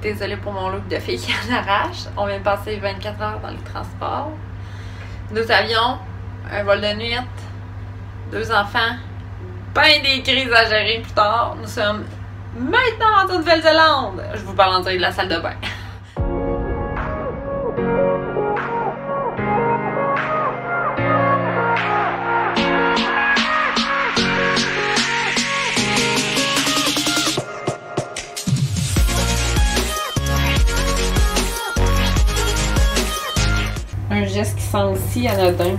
Désolée pour mon look de fille qui en arrache. On vient de passer 24 heures dans les transports. 2 avions, un vol de nuit, 2 enfants, ben des crises à gérer plus tard. Nous sommes maintenant en Nouvelle-Zélande. Je vous parle en direct de la salle de bain. Un geste qui semble si anodin.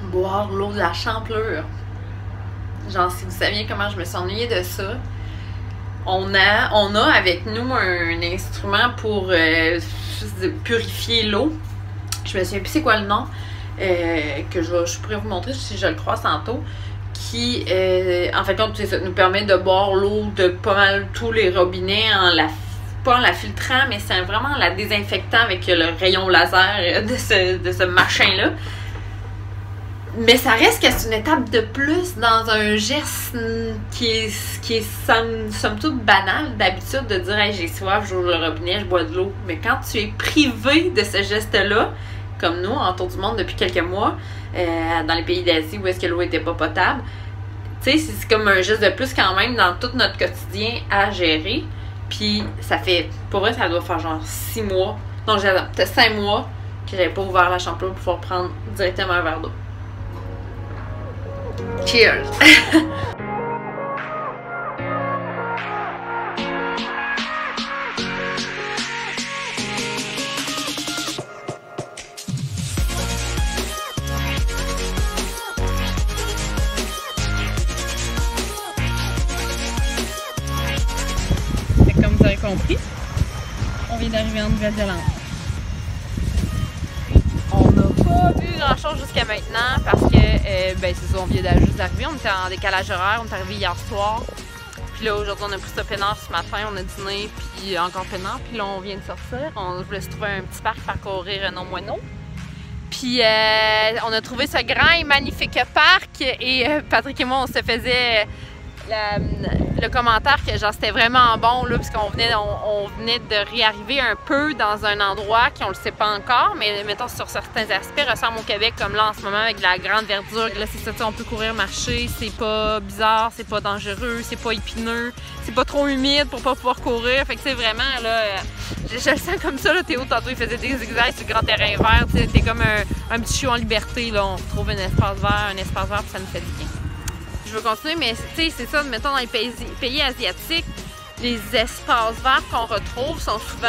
Boire l'eau de la Champlure. Genre, si vous saviez comment je me suis ennuyée de ça, on a avec nous un instrument pour purifier l'eau. Je me souviens plus c'est quoi le nom, que je pourrais vous montrer si je le croise tantôt. Qui, en fait, ça nous permet de boire l'eau de pas mal tous les robinets pas en la filtrant, mais c'est vraiment en la désinfectant avec le rayon laser de ce machin-là. Mais ça reste que c'est une étape de plus dans un geste qui est somme toute banal d'habitude de dire hey, j'ai soif, j'ouvre le robinet, je bois de l'eau. Mais quand tu es privé de ce geste-là, comme nous, en tour du monde depuis quelques mois, dans les pays d'Asie où est-ce que l'eau n'était pas potable, tu sais, c'est comme un geste de plus quand même dans tout notre quotidien à gérer. Puis ça fait, pour vrai, ça doit faire genre 6 mois, non, peut-être 5 mois que j'avais pas ouvert la Champlure pour pouvoir prendre directement un verre d'eau. Cheers! Comme vous avez compris, on vient d'arriver en Nouvelle-Zélande. On n'a pas vu grand chose jusqu'à maintenant parce que, ben c'est ça, on vient juste d'arriver. On était en décalage horaire, on est arrivé hier soir. Puis là, aujourd'hui, on a pris ça peinard ce matin, on a dîné, puis encore peinard. Puis là, on vient de sortir. On voulait se trouver un petit parc pour parcourir Renaud-Moineau. Puis on a trouvé ce grand et magnifique parc et Patrick et moi, on se faisait le commentaire que genre c'était vraiment bon là, parce qu'on venait de réarriver un peu dans un endroit qu'on le sait pas encore, mais mettons sur certains aspects ressemble au Québec comme là en ce moment avec de la grande verdure. Là c'est ça, on peut courir, marcher, c'est pas bizarre, c'est pas dangereux, c'est pas épineux, c'est pas trop humide pour pas pouvoir courir. Fait que c'est vraiment là, je le sens comme ça là. Théo tantôt il faisait des exercices sur le grand terrain vert, t'es comme un petit chiot en liberté là. On retrouve un espace vert puis ça nous fait du bien. Je veux continuer, mais tu sais, c'est ça, mettons dans les pays asiatiques, les espaces verts qu'on retrouve sont souvent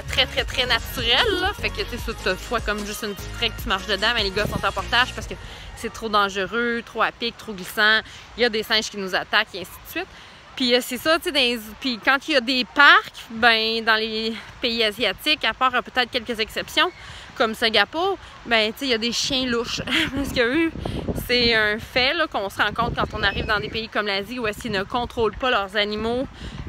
très naturels, là. Fait que tu sais, t'as soit comme juste une petite règle, tu marches dedans, mais les gars sont en portage parce que c'est trop dangereux, trop à pic, trop glissant. Il y a des singes qui nous attaquent et ainsi de suite. Puis c'est ça, tu sais, puis quand il y a des parcs, ben dans les pays asiatiques, à part peut-être quelques exceptions, comme Singapour, ben tu sais, il y a des chiens louches. Parce que eux, c'est un fait là, qu'on se rend compte quand on arrive dans des pays comme l'Asie où est-ce qu'ils ne contrôlent pas leurs animaux,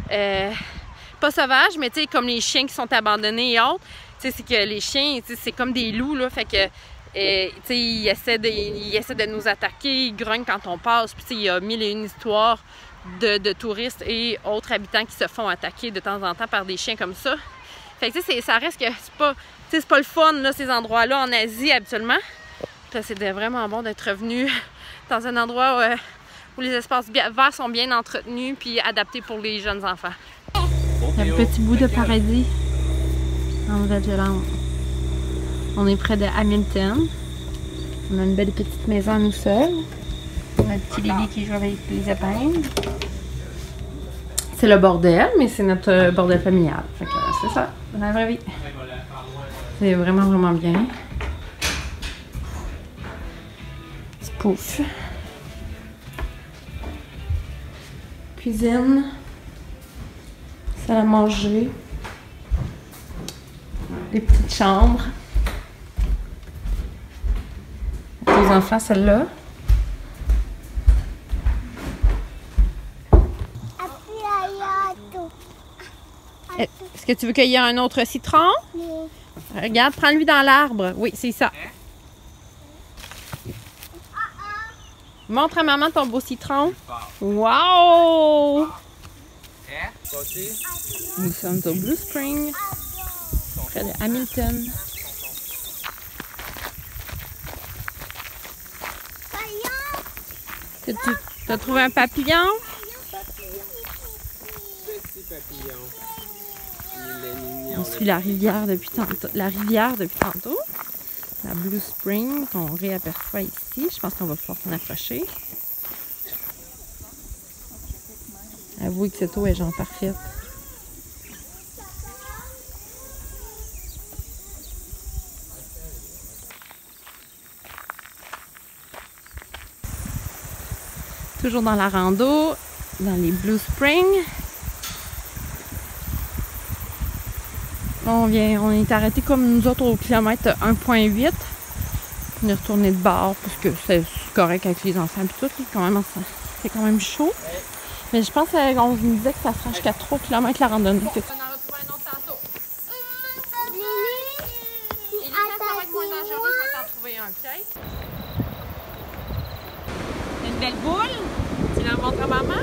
pas sauvages, mais tu sais, comme les chiens qui sont abandonnés et autres. Tu sais, c'est que les chiens, tu sais, c'est comme des loups, là, fait que tu sais, ils essaient de nous attaquer, ils grognent quand on passe, puis tu sais, il y a 1001 histoires de touristes et autres habitants qui se font attaquer de temps en temps par des chiens comme ça. Fait que tu sais, ça reste que c'est pas le fun là, ces endroits-là en Asie habituellement. C'était vraiment bon d'être revenu dans un endroit où les espaces verts sont bien entretenus puis adaptés pour les jeunes enfants. Un petit bout de paradis en Nouvelle-Zélande. On est près de Hamilton. On a une belle petite maison à nous seuls. Un petit Lily qui joue avec les épingles. C'est le bordel, mais c'est notre bordel familial. Fait que c'est ça, dans la vraie vie. C'est vraiment bien. Petit pouf. Cuisine. Salle à manger. Les petites chambres. Aux enfants, celle-là. Est-ce que tu veux qu'il y ait un autre citron? Oui. Regarde, prends-lui dans l'arbre. Oui, c'est ça. Montre à maman ton beau citron. Wow! Nous sommes au Blue Spring, près de Hamilton. T'as trouvé un papillon? Petit papillon. On suit la rivière depuis tantôt. La Blue Spring qu'on réaperçoit ici. Je pense qu'on va pouvoir s'en approcher. Avouez que cette eau est genre parfaite. Toujours dans la rando, dans les Blue Spring. On est arrêté comme nous autres au kilomètre 1.8. On est retourné de bord parce que c'est correct avec les enfants et tout. C'est quand même chaud. Mais je pense qu'on nous disait que ça sera jusqu'à 3 km la randonnée. On en a retrouvé un autre tantôt. Et ça va être moins dangereux, je vais t'en trouver un, ok? Une belle boule. Tu la montres à maman?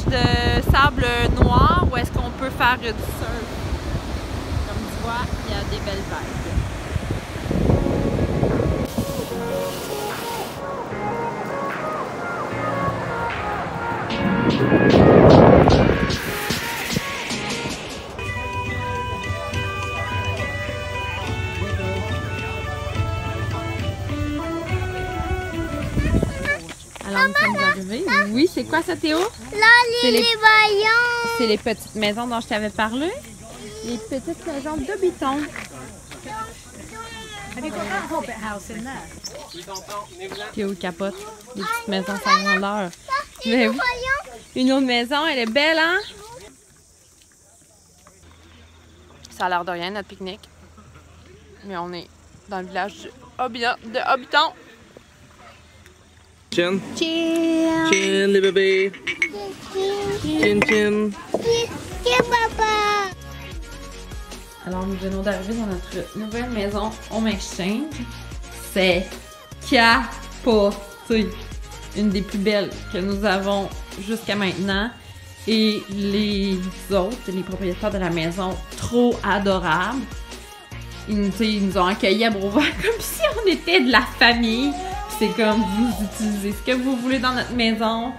De sable noir où est-ce qu'on peut faire du surf. Comme tu vois, il y a des belles vagues. Alors nous sommes arrivés. Oui, c'est quoi ça, Théo? Là, les voyants! C'est les petites maisons dont je t'avais parlé. Les petites maisons de béton. Théo capote. Les petites maisons sans grandeur. Mais oui. Une autre maison, elle est belle, hein? Ça a l'air de rien, notre pique-nique. Mais on est dans le village de Hobbiton. Chin. Chin. Chin, les bébés. Chin, chin. Papa. Alors, nous venons d'arriver dans notre nouvelle maison Home Exchange. C'est capoté. Une des plus belles que nous avons jusqu'à maintenant. Et les autres, les propriétaires de la maison, trop adorables. Ils nous ont accueillis à bras ouverts comme si on était de la famille. C'est comme vous utilisez ce que vous voulez dans notre maison.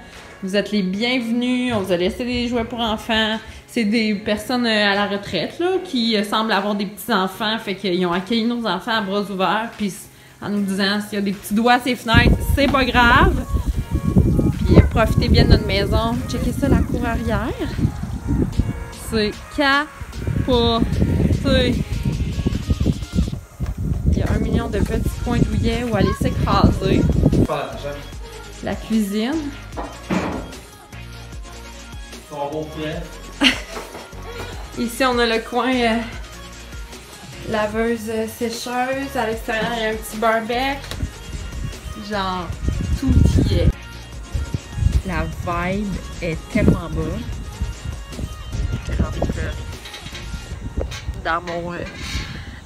Vous êtes les bienvenus. On vous a laissé des jouets pour enfants. C'est des personnes à la retraite là, qui semblent avoir des petits-enfants. Fait qu'ils ont accueilli nos enfants à bras ouverts. Puis en nous disant s'il y a des petits doigts à ces fenêtres, c'est pas grave. Puis profitez bien de notre maison. Checkez ça, la cour arrière. C'est capoté. Il y a 1 million de petits coins douillets où aller s'écraser. La cuisine. Ici, on a le coin laveuse sécheuse. À l'extérieur, il y a un petit barbecue. Genre, tout y est. La vibe est tellement bonne. J'ai envie de pleurer.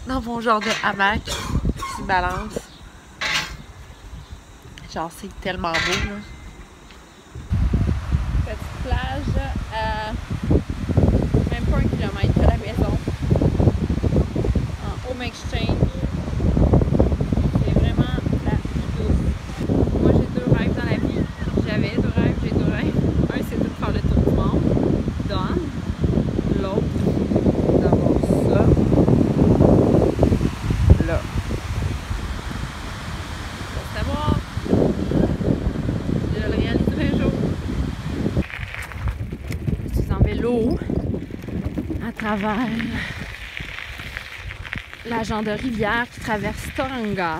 Dans mon genre de hamac qui balance. Genre, c'est tellement beau, là. Petite plage à même pas 1 kilomètre de la maison. En Home Exchange. C'est vraiment la vie douce. Moi, j'ai 2 rêves dans la vie. J'avais 2 rêves, j'ai 2 rêves. Un, c'est de faire le tour du monde. Done. L'autre, d'avoir ça. Là. Pour savoir, je le réaliserai un jour. Je suis en vélo à travers la genre de rivière qui traverse Tauranga,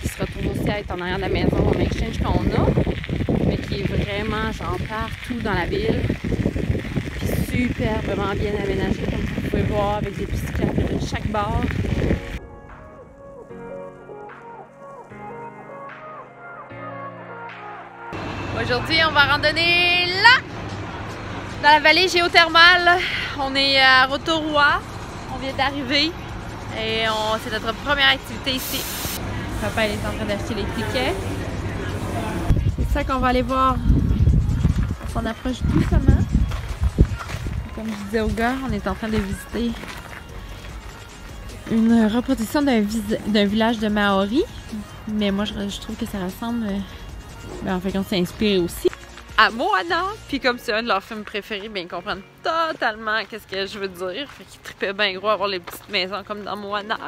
qui se retrouve aussi à être en arrière de la maison en exchange qu'on a, mais qui est vraiment genre partout dans la ville. Puis superbement bien aménagé, comme vous pouvez voir, avec des pistes cyclables de chaque bord. Aujourd'hui, on va randonner là, dans la vallée géothermale. On est à Rotorua, on vient d'arriver et c'est notre première activité ici. Papa il est en train d'acheter les tickets. C'est ça qu'on va aller voir. On s'en approche doucement. Comme je disais au gars, on est en train de visiter une reproduction d'un village de Maori. Mais moi, je trouve que ça ressemble... en fait, on s'est inspiré aussi à Moana. Puis comme c'est un de leurs films préférés, bien, ils comprennent totalement qu'est-ce que je veux dire. Fait qu'ils trippaient bien gros à voir les petites maisons comme dans Moana.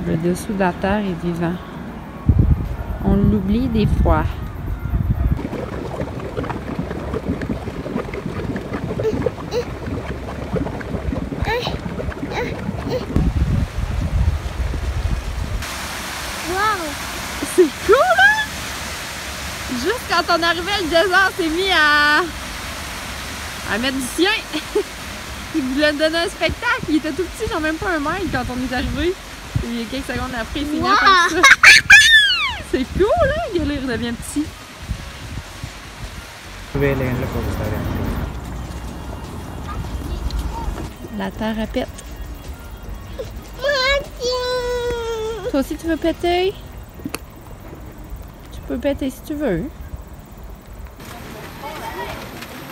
Le dessous de la terre est vivant. On l'oublie des fois. C'est cool, hein? Juste quand on arrivait, le désert s'est mis à mettre du sien. Il voulait nous donner un spectacle. Il était tout petit, genre même pas 1 mètre quand on est arrivé. Et quelques secondes après, il s'est mis comme ça. C'est cool, hein? Il redevient petit. La terre elle pète. Toi aussi, tu veux péter? Tu peux péter si tu veux.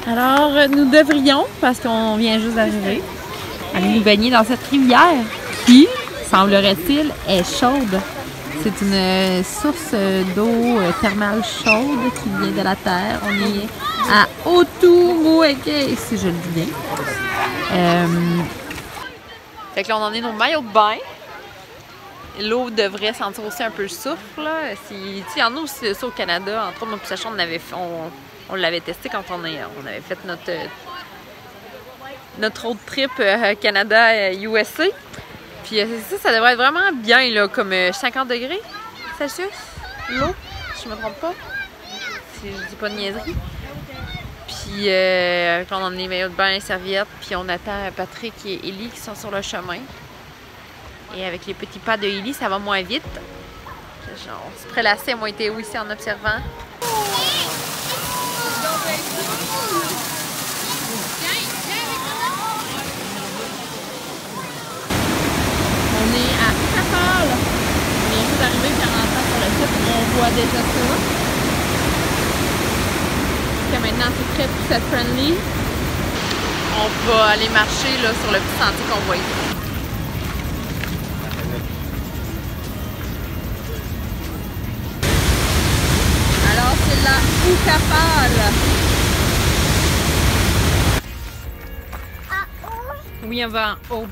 Alors, nous devrions, parce qu'on vient juste d'arriver, aller nous baigner dans cette rivière qui, semblerait-il, est chaude. C'est une source d'eau thermale chaude qui vient de la terre. On est à Otumueke, si je le dis bien. Fait que là, on en est nos maillots de bain. L'eau devrait sentir aussi un peu le soufre. Il y en a aussi ça au Canada. Entre autres, moi et Sacha, on l'avait testé quand on avait fait notre road trip Canada-USA. Puis ça devrait être vraiment bien, là, comme 50 degrés Celsius, l'eau, si je me trompe pas. Si je dis pas de niaiserie. Puis quand on a les maillots de bain, les serviettes, puis on attend Patrick et Ellie qui sont sur le chemin. Et avec les petits pas de Ellie, ça va moins vite. Genre, on se prélassait, moi et Théo ici en observant. On est à Capal. On vient juste d'arriver, puis en entrant sur le site, on voit déjà ça. Jusqu'à maintenant, c'est très pet-friendly. On va aller marcher là, sur le petit sentier qu'on voit ici. Alors, c'est la Capal. Oui, on va en haut.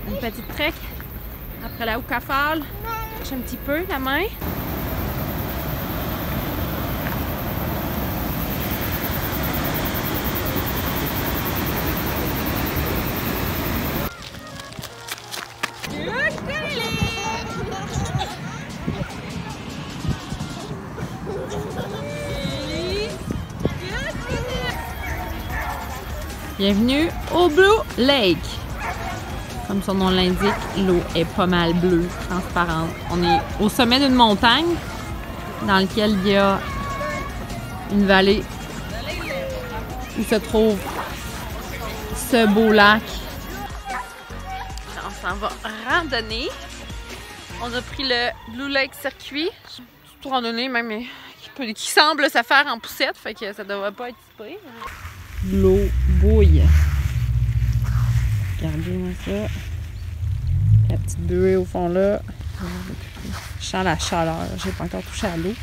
Une petite trek. Après la Capal. Cherche un petit peu la main. Bienvenue au Blue Lake. Comme son nom l'indique, l'eau est pas mal bleue, transparente. On est au sommet d'une montagne dans laquelle il y a une vallée où se trouve ce beau lac. On s'en va randonner. On a pris le Blue Lake Circuit. C'est tout randonnée même qui semble se faire en poussette, fait que ça devrait pas être super. L'eau bouille. Regardez-moi ça. La petite buée au fond là. Je sens la chaleur. J'ai pas encore touché à l'eau.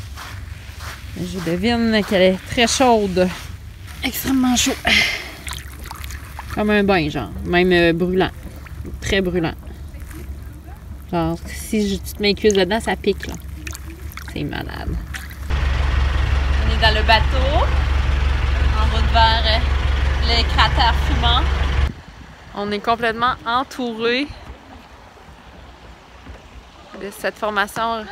Mais je devine qu'elle est très chaude. Extrêmement chaud. Comme un bain, genre. Même brûlant. Très brûlant. Genre, si tu te mets les cuisses dedans, ça pique, là. C'est malade. On est dans le bateau. En route vers le cratère fumant. On est complètement entouré de cette formation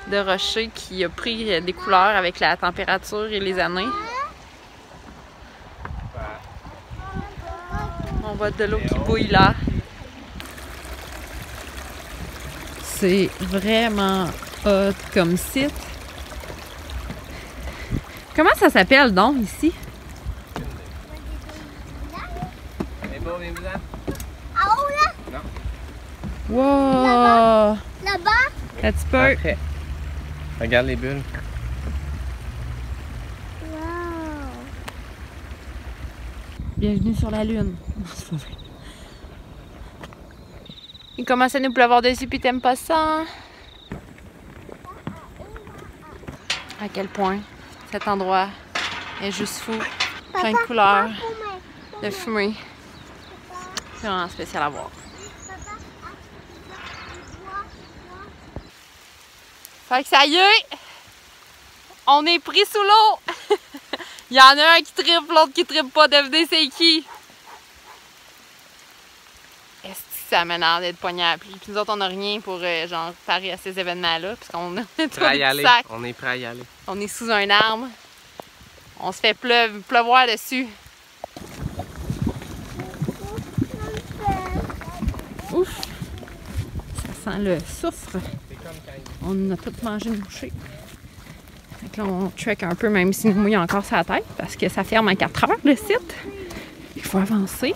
de rochers qui a pris des couleurs avec la température et les années. On voit de l'eau qui bouille là. C'est vraiment hot comme site. Comment ça s'appelle donc ici? Wow! Là-bas? Un petit peu. Après. Regarde les bulles. Wow! Bienvenue sur la Lune. Il commence à nous pleuvoir dessus puis t'aimes pas ça? À quel point cet endroit est juste fou. Plein de couleurs, de fumée. C'est vraiment spécial à voir. Fait que ça y est! On est pris sous l'eau! Il y en a un qui trippe, l'autre qui trippe pas. Devinez c'est qui? Est-ce que ça m'énerve d'être pogné à la pluie? Puis nous autres, on n'a rien pour genre parer à ces événements-là. Puisqu'on a tout Prêt à y aller. sac. On est prêt à y aller. On est sous un arbre. On se fait pleuvoir dessus. Ouf! Ça sent le soufre. On a tout mangé une bouchée. Fait que là, on trek un peu, même si nous mouille encore sa tête, parce que ça ferme à 4 heures le site. Il faut avancer.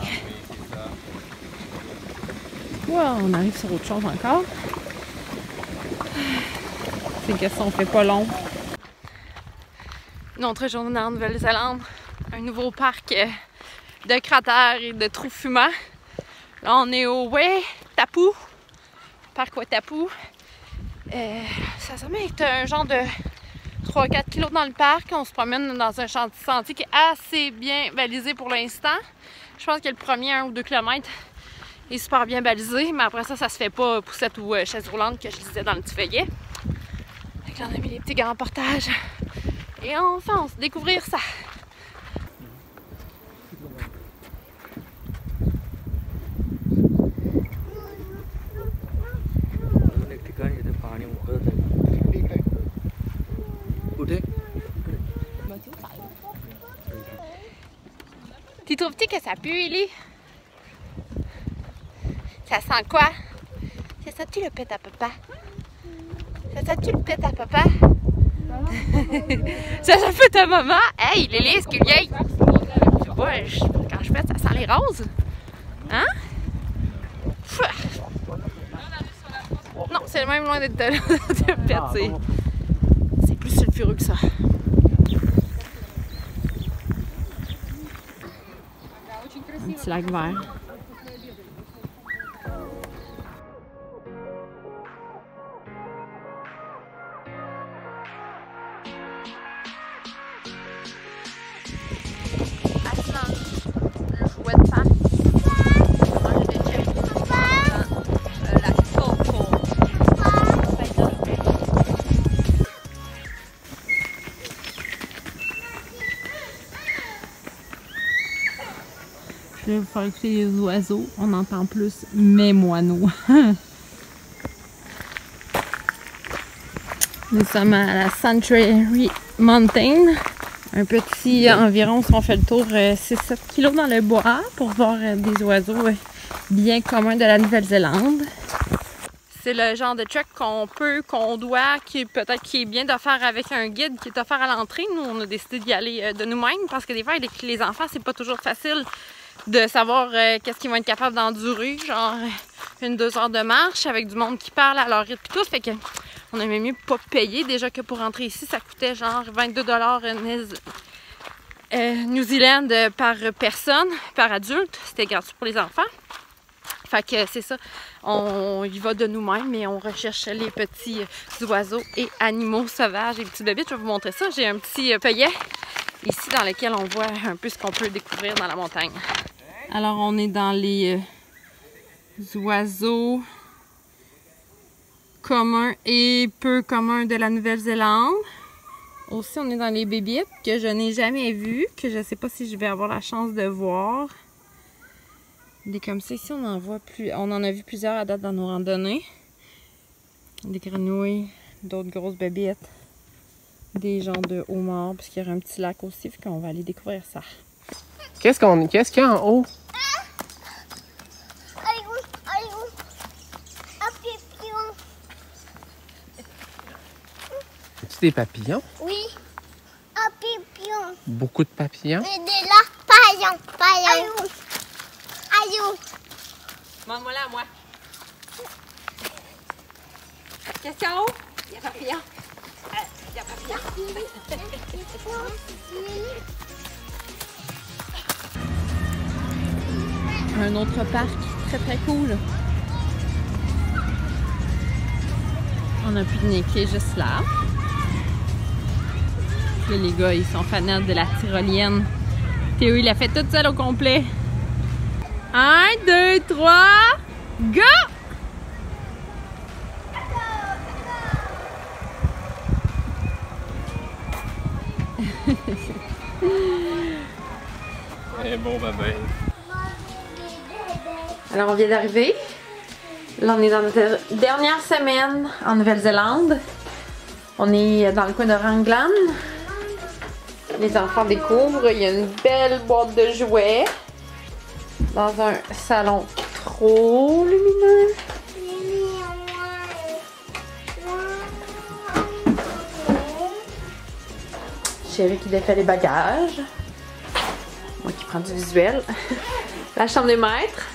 Wow, on arrive sur autre chose encore. C'est que ça, on fait pas long. Une autre journée en Nouvelle-Zélande. Un nouveau parc de cratères et de trous fumants. Là, on est au Waitapu. Parc Waitapu. Ça semble être un genre de 3-4 kilos dans le parc. On se promène dans un sentier qui est assez bien balisé pour l'instant. Je pense que le premier 1 ou 2 km est super bien balisé, mais après ça, ça se fait pas poussette ou chaise roulante que je disais dans le petit feuillet. Fait que là, on a mis les petits grands portages et on fonce découvrir ça. Tu trouves-tu que ça pue, Ellie? Ça sent quoi? Ça sent-tu le pet à papa? Ça sent-tu le pet à papa? Ça sent le pet à maman? Hey, Lily, est-ce qu'il vieille? Je sais pas, quand je pète, ça sent les roses? Hein? Non, c'est même loin d'être de pet, c'est plus sulfureux que ça. Un petit lac vert. Je vais vous faire écouter les oiseaux. On entend plus mes moineaux. Nous sommes à la Sanctuary Mountain. Un petit environ, si on fait le tour, 6-7 kilos dans le bois pour voir des oiseaux bien communs de la Nouvelle-Zélande. C'est le genre de trek qu'on doit, qui peut-être qui est bien de faire avec un guide qui est offert à l'entrée. Nous, on a décidé d'y aller de nous-mêmes parce que des fois, avec les enfants, c'est pas toujours facile de savoir qu'est-ce qu'ils vont être capables d'endurer, genre 1-2 heures de marche avec du monde qui parle à leur rythme et tout. Fait que on aimait mieux pas payer. Déjà que pour rentrer ici, ça coûtait genre 22 $ New Zealand par personne, par adulte. C'était gratuit pour les enfants. Fait que c'est ça, on y va de nous-mêmes, mais on recherche les petits oiseaux et animaux sauvages et petits bébés. Je vais vous montrer ça. J'ai un petit feuillet ici dans lequel on voit un peu ce qu'on peut découvrir dans la montagne. Alors on est dans les oiseaux communs et peu communs de la Nouvelle-Zélande. Aussi, on est dans les bébites que je n'ai jamais vues, que je sais pas si je vais avoir la chance de voir. Des comme ça, ici, on en a vu plusieurs à date dans nos randonnées. Des grenouilles, d'autres grosses bébites, des genres de homards, parce qu'il y a un petit lac aussi, fait qu'on va aller découvrir ça. Qu'est-ce qu'il y a en haut? As-tu des papillons? Oui, un papillon. Beaucoup de papillons? Et de là, paillon. Allô. Demande-moi là à moi. Question? Il y a papillon. Il y a papillon. Un autre parc très très cool. On a pique-niqué juste là. Là, les gars, ils sont fanats de la tyrolienne. Théo, il a fait toute seule au complet. 1, 2, 3, go! Eh bon, bébé. Alors, on vient d'arriver. Là, on est dans notre dernière semaine en Nouvelle-Zélande. On est dans le coin de Ranglan. Les enfants découvrent. Il y a une belle boîte de jouets dans un salon trop lumineux. Chérie qui défait les bagages. Moi qui prends du visuel. La chambre des maîtres.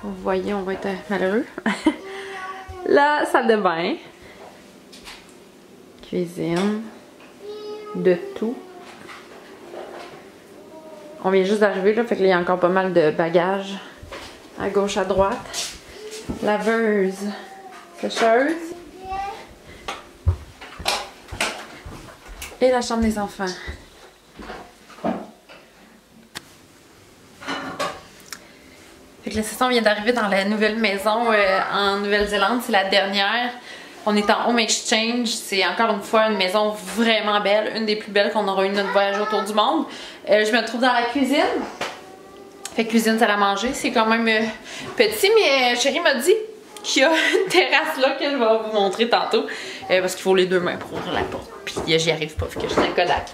Vous voyez, on va être malheureux. La salle de bain. Cuisine. De tout. On vient juste d'arriver là, fait que là, il y a encore pas mal de bagages à gauche, à droite. Laveuse. Sécheuse. Et la chambre des enfants. Fait que là, c'est ça, on vient d'arriver dans la nouvelle maison en Nouvelle-Zélande. C'est la dernière. On est en home exchange. C'est encore une fois une maison vraiment belle. Une des plus belles qu'on aura eu de notre voyage autour du monde. Je me trouve dans la cuisine. Fait que cuisine, salle à manger. C'est quand même petit, mais chérie m'a dit qu'il y a une terrasse là que je vais vous montrer tantôt. Parce qu'il faut les deux mains pour ouvrir la porte. Puis j'y arrive pas, fait que je suis un Kodak.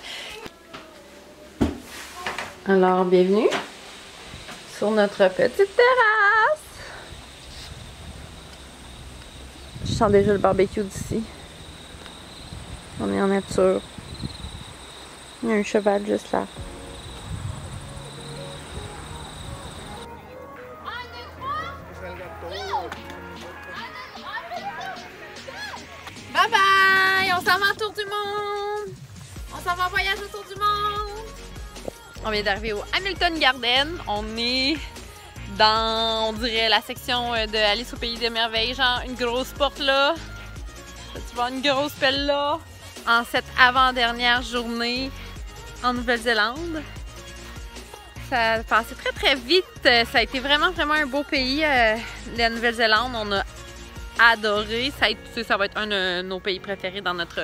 Alors, bienvenue sur notre petite terrasse. Je sens déjà le barbecue d'ici. On est en nature. Il y a un cheval juste là. Bye bye! On s'en va autour du monde! On s'en va en voyage autour du monde! On vient d'arriver au Hamilton Garden. On est dans, on dirait, la section de Alice au Pays des Merveilles. Genre une grosse porte là. Tu vois une grosse pelle là. En cette avant-dernière journée en Nouvelle-Zélande. Ça a passé très très vite. Ça a été vraiment un beau pays. La Nouvelle-Zélande, on a adoré. Ça va être un de nos pays préférés dans notre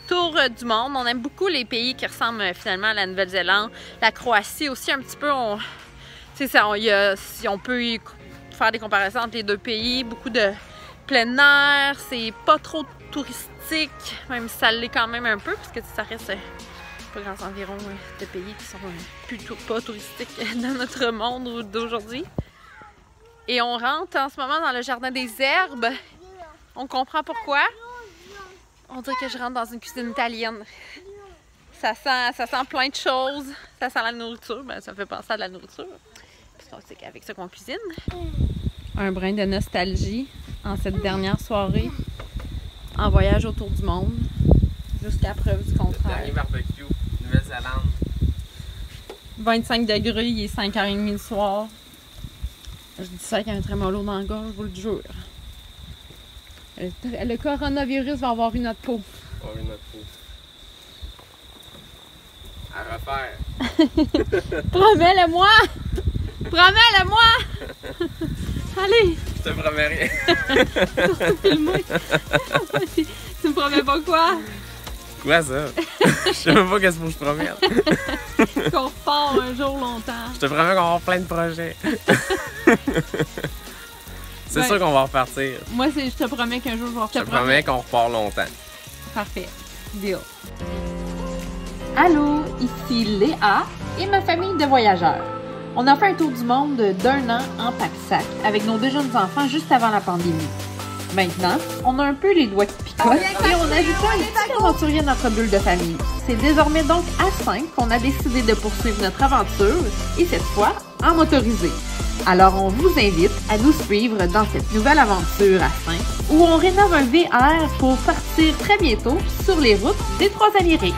tour du monde. On aime beaucoup les pays qui ressemblent finalement à la Nouvelle-Zélande. La Croatie aussi un petit peu. Si on peut faire des comparaisons entre les deux pays, beaucoup de plein air, c'est pas trop touristique, même si ça l'est quand même un peu, parce que ça reste pas grands environs de pays qui sont plutôt pas touristiques dans notre monde d'aujourd'hui. Et on rentre en ce moment dans le jardin des herbes. On comprend pourquoi. On dirait que je rentre dans une cuisine italienne. Ça sent plein de choses. Ça sent la nourriture. Ben, ça me fait penser à de la nourriture. Parce que c'est avec ça qu'on cuisine. Un brin de nostalgie en cette dernière soirée en voyage autour du monde. Jusqu'à preuve du contraire. Le dernier barbecue, Nouvelle-Zélande. 25 degrés, il est 5h30 le soir. Je dis ça avec un trémolo dans la gorge, je vous le jure. Le coronavirus va avoir eu notre peau. Avoir eu notre peau. À refaire. Promets-le-moi! Promets-le-moi! Allez! Je te promets rien. Tu me promets pas quoi? Quoi ça? Je sais même pas qu'est-ce qu'il faut que je promette. Qu'on repart un jour longtemps. Je te promets qu'on va avoir plein de projets. C'est Ouais. sûr qu'on va repartir. Moi, je te promets qu'un jour, je vais Je te promets qu'on repart longtemps. Parfait. Deal. Allô, ici Léa et ma famille de voyageurs. On a fait un tour du monde d'1 an en pack-sac avec nos 2 jeunes enfants juste avant la pandémie. Maintenant, on a un peu les doigts qui picotent et on a ajouté un petit aventurier à notre bulle de famille. C'est désormais donc à 5 qu'on a décidé de poursuivre notre aventure et cette fois en motorisé. Alors on vous invite à nous suivre dans cette nouvelle aventure à 5 où on rénove un VR pour partir très bientôt sur les routes des Trois-Amériques.